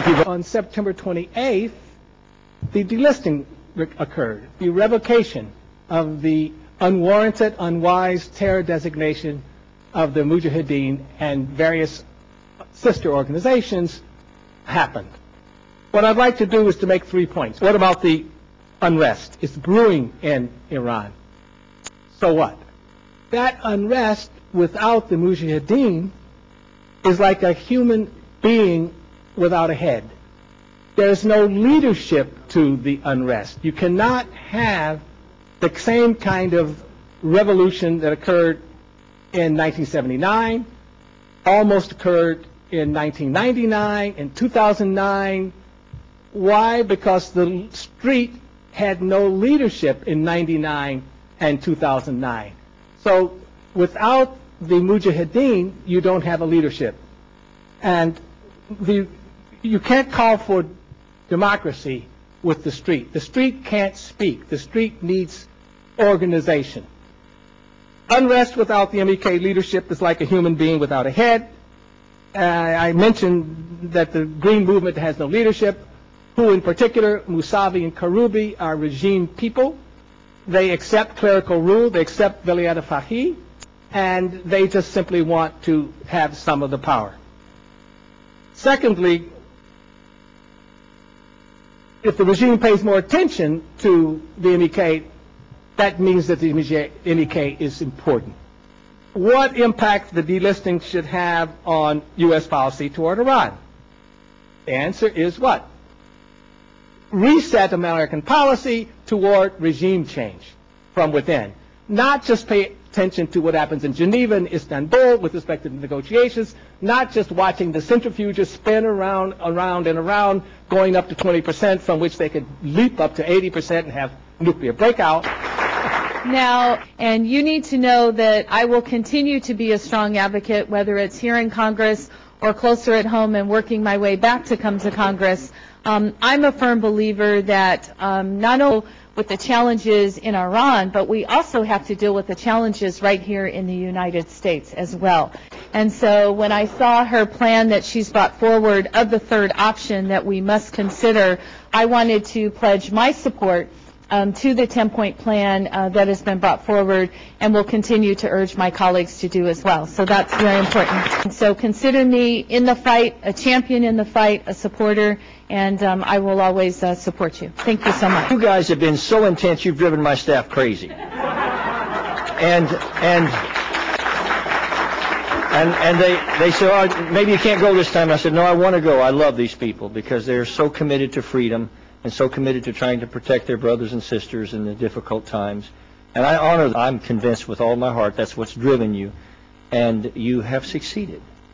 Thank you. On September 28th, the delisting occurred, the revocation of the unwarranted, unwise terror designation of the Mujahideen and various sister organizations happened. What I'd like to do is to make 3 points. What about the unrest? It's brewing in Iran. So what? That unrest without the Mujahideen is like a human being without a head. There's no leadership to the unrest. You cannot have the same kind of revolution that occurred in 1979, almost occurred in 1999, in 2009. Why? Because the street had no leadership in 99 and 2009. So without the Mujahideen, you don't have a leadership. And you can't call for democracy with the street. The street can't speak. The street needs organization. Unrest without the MEK leadership is like a human being without a head. I mentioned that the Green Movement has no leadership. Who in particular, Moussavi and Kroubi, are regime people. They accept clerical rule, they accept Vilayat al-Faqih, and they just simply want to have some of the power. Secondly, if the regime pays more attention to the MEK, that means that the MEK is important. What impact the delisting should have on U.S. policy toward Iran? The answer is what? Reset American policy toward regime change from within. Not just pay attention to what happens in Geneva and Istanbul with respect to the negotiations, not just watching the centrifuges spin around and around, going up to 20%, from which they could leap up to 80% and have nuclear breakout. Now, and you need to know that I will continue to be a strong advocate, whether it's here in Congress or closer at home and working my way back to come to Congress. I'm a firm believer that not only with the challenges in Iran, but we also have to deal with the challenges right here in the United States as well. And so when I saw her plan that she's brought forward of the third option that we must consider, I wanted to pledge my support to the 10-point plan that has been brought forward, and will continue to urge my colleagues to do as well. So that's very important. So consider me in the fight, a champion in the fight, a supporter, and I will always support you. Thank you so much. You guys have been so intense, you've driven my staff crazy. And they said, oh, maybe you can't go this time. I said, no, I want to go. I love these people because they're so committed to freedom and so committed to trying to protect their brothers and sisters in the difficult times. And I honor them. I'm convinced with all my heart that's what's driven you, and you have succeeded.